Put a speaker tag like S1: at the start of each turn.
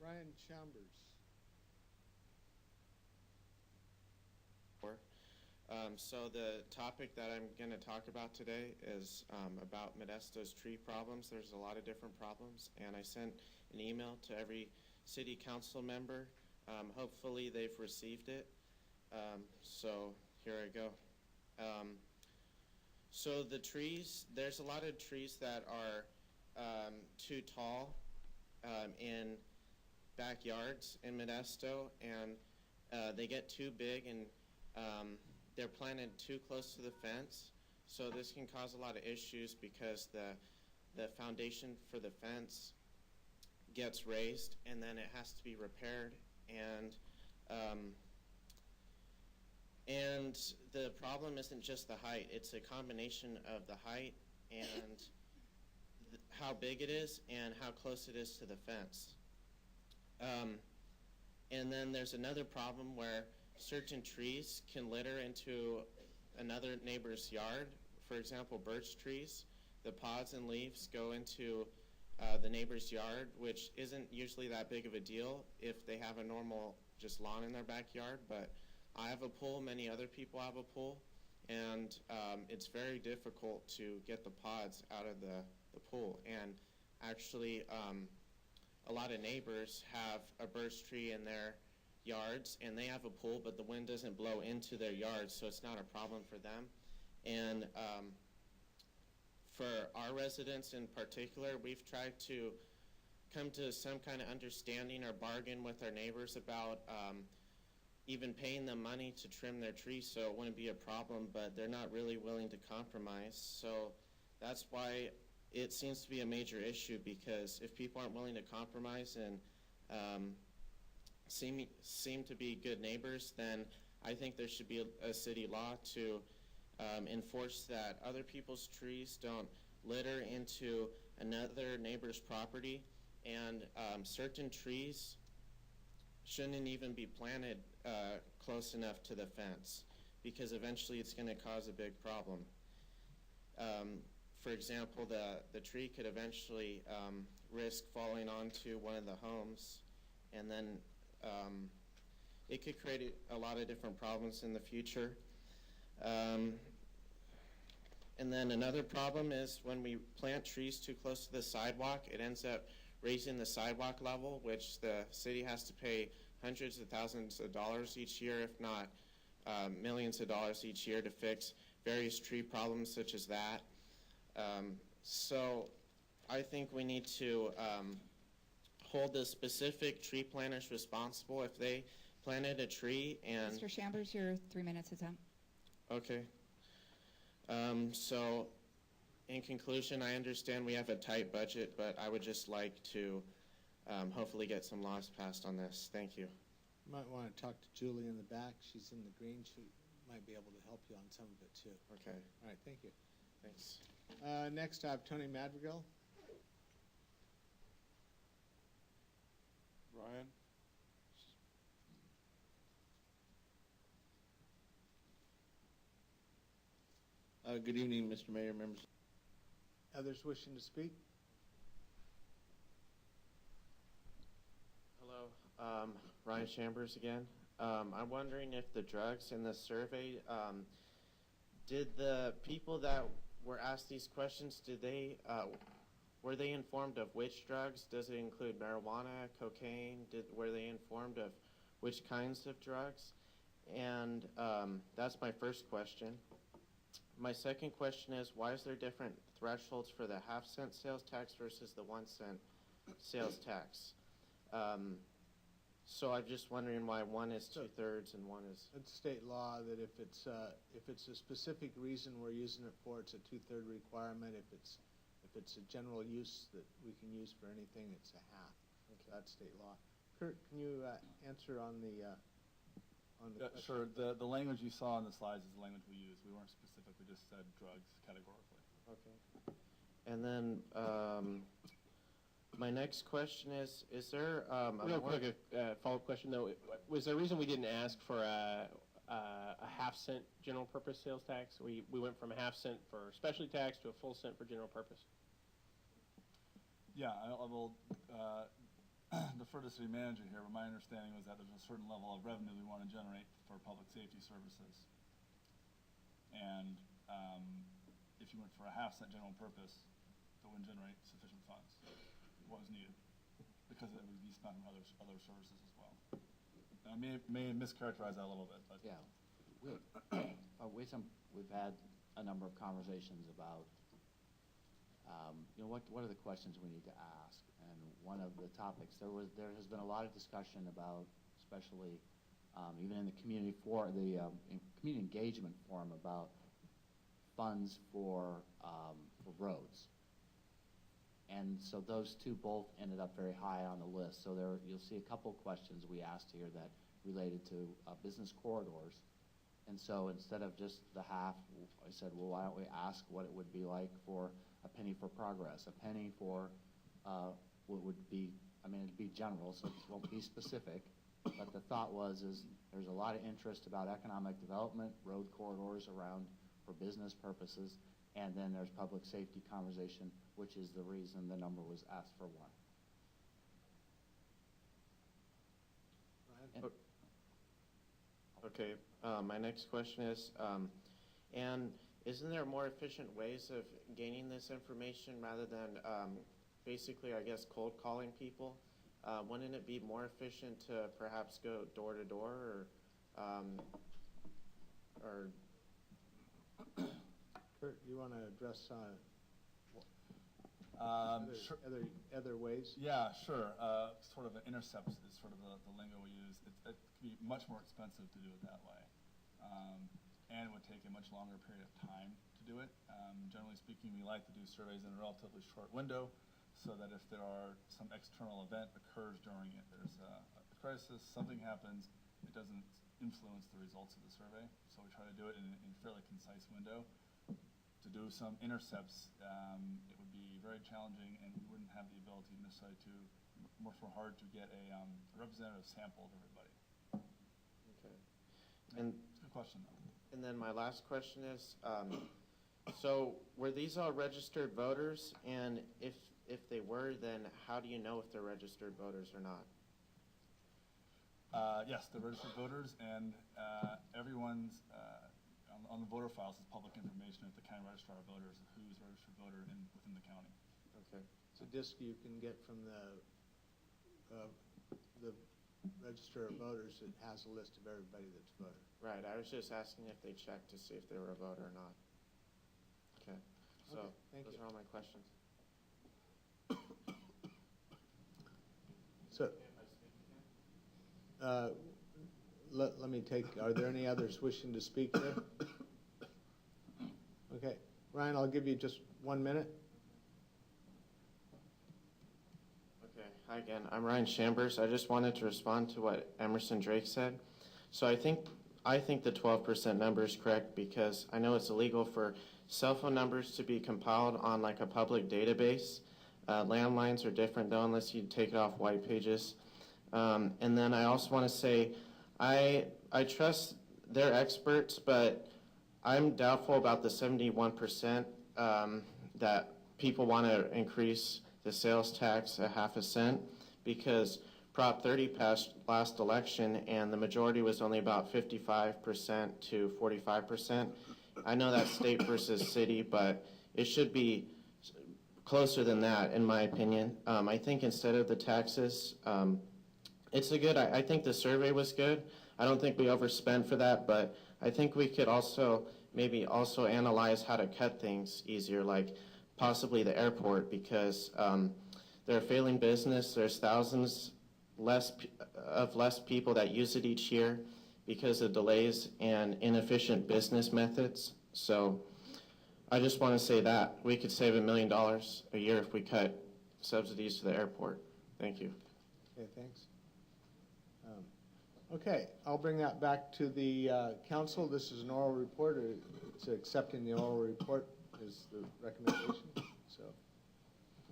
S1: Brian Schambers.
S2: So the topic that I'm going to talk about today is about Modesto's tree problems. There's a lot of different problems, and I sent an email to every city council member. Hopefully they've received it. So here I go. So the trees, there's a lot of trees that are too tall in backyards in Modesto, and they get too big, and they're planted too close to the fence. So this can cause a lot of issues because the foundation for the fence gets raised, and then it has to be repaired, and the problem isn't just the height, it's a combination of the height and how big it is and how close it is to the fence. And then there's another problem where certain trees can litter into another neighbor's yard. For example, birch trees, the pods and leaves go into the neighbor's yard, which isn't usually that big of a deal if they have a normal just lawn in their backyard, but I have a pool, many other people have a pool, and it's very difficult to get the pods out of the pool. And actually, a lot of neighbors have a birch tree in their yards, and they have a pool, but the wind doesn't blow into their yards, so it's not a problem for them. And for our residents in particular, we've tried to come to some kind of understanding or bargain with our neighbors about even paying them money to trim their trees so it wouldn't be a problem, but they're not really willing to compromise. So that's why it seems to be a major issue, because if people aren't willing to compromise and seem to be good neighbors, then I think there should be a city law to enforce that other people's trees don't litter into another neighbor's property, and certain trees shouldn't even be planted close enough to the fence, because eventually it's going to cause a big problem. For example, the tree could eventually risk falling onto one of the homes, and then it could create a lot of different problems in the future. And then another problem is when we plant trees too close to the sidewalk, it ends up raising the sidewalk level, which the city has to pay hundreds of thousands of dollars each year, if not millions of dollars each year, to fix various tree problems such as that. So I think we need to hold the specific tree planters responsible if they planted a tree and...
S3: Mr. Schambers, your 3 minutes is up.
S2: Okay. So in conclusion, I understand we have a tight budget, but I would just like to hopefully get some laws passed on this. Thank you.
S1: You might want to talk to Julie in the back. She's in the green. She might be able to help you on some of it too.
S2: Okay.
S1: All right, thank you.
S2: Thanks.
S1: Next I have Tony Madrigal.
S4: Ryan?
S5: Good evening, Mr. Mayor, members.
S1: Others wishing to speak?
S2: Hello, Ryan Schambers again. I'm wondering if the drugs in the survey, did the people that were asked these questions, were they informed of which drugs? Does it include marijuana, cocaine? Were they informed of which kinds of drugs? And that's my first question. My second question is, why is there different thresholds for the half-cent sales tax versus the 1 cent sales tax? So I'm just wondering why one is 2/3 and one is...
S1: It's state law that if it's a specific reason we're using it for, it's a 2/3 requirement. If it's a general use that we can use for anything, it's a half. Okay. That's state law. Kurt, can you answer on the question?
S4: Sure. The language you saw on the slides is the language we use. We weren't specifically just said drugs categorically.
S2: Okay. And then my next question is there...
S6: Real quick, a follow-up question, though. Was there a reason we didn't ask for a half-cent general purpose sales tax? We went from a half-cent for specialty tax to a full cent for general purpose.
S4: Yeah, I will defer to city manager here, but my understanding was that there's a certain level of revenue we want to generate for public safety services. And if you went for a half-cent general purpose, that wouldn't generate sufficient funds, what was needed, because it would be spent on other services as well. And I may mischaracterize that a little bit, but.
S7: Yeah, we've had a number of conversations about, what are the questions we need to ask? And one of the topics, there has been a lot of discussion about, especially even in the community in community engagement forum, about funds for roads. And so those two both ended up very high on the list. So you'll see a couple of questions we asked here that related to business corridors. And so instead of just the half, I said, well, why don't we ask what it would be like for a penny for progress, a penny for what would be, it'd be general, so it won't be specific. But the thought is there's a lot of interest about economic development, road corridors around for business purposes, and then there's public safety conversation, which is the reason the number was asked for one.
S1: Ryan?
S2: Okay, my next question is, and isn't there more efficient ways of gaining this information rather than basically, I guess, cold calling people? Wouldn't it be more efficient to perhaps go door to door or
S1: Kurt, you want to address
S4: Sure.
S1: other ways?
S4: Yeah, sure. Sort of an intercept is sort of the lingo we use. It can be much more expensive to do it that way. And it would take a much longer period of time to do it. Generally speaking, we like to do surveys in a relatively short window so that if there are some external event occurs during it, there's a crisis, something happens, it doesn't influence the results of the survey. So we try to do it in a fairly concise window. To do some intercepts, it would be very challenging, and we wouldn't have the ability necessarily to work so hard to get a representative sample of everybody.
S2: okay. And
S4: It's a good question, though.
S2: And then my last question is, so were these all registered voters? And if they were, then how do you know if they're registered voters or not?
S4: Yes, they're registered voters, and everyone's on the voter files is public information at the county registrar of voters of who's a registered voter within the county.
S2: Okay.
S1: It's a disc you can get from the Register of Voters. It has a list of everybody that's voted.
S2: Right, I was just asking if they checked to see if they were a voter or not. Okay, so
S1: Okay, thank
S2: those
S1: you.
S2: are all my questions.
S1: So, let me are there any others wishing to speak there? Okay, Ryan, I'll give you just 1 minute.
S2: Okay, hi again. I'm Ryan Schambers. I just wanted to respond to what Emerson Drake said. So I think the 12% number is correct because I know it's illegal for cell phone numbers to be compiled on like a public database. Landlines are different though unless you take it off white pages. And then I also want to say I trust their experts, but I'm doubtful about the 71% that people want to increase the sales tax a half a cent because Prop 30 passed last election and the majority was only about 55% to 45%. I know that's state versus city, but it should be closer than that in my opinion. I think instead of the taxes, it's I think the survey was good. I don't think we overspent for that, but I think we could maybe also analyze how to cut things easier, like possibly the airport, because they're a failing business. There's thousands less people that use it each year because of delays and inefficient business methods. So I just want to say that we could save $1 million a year if we cut subsidies to the airport. Thank you.
S1: Okay, thanks. Okay, I'll bring that back to the council. This is an oral report. It's accepting the oral report is the recommendation. So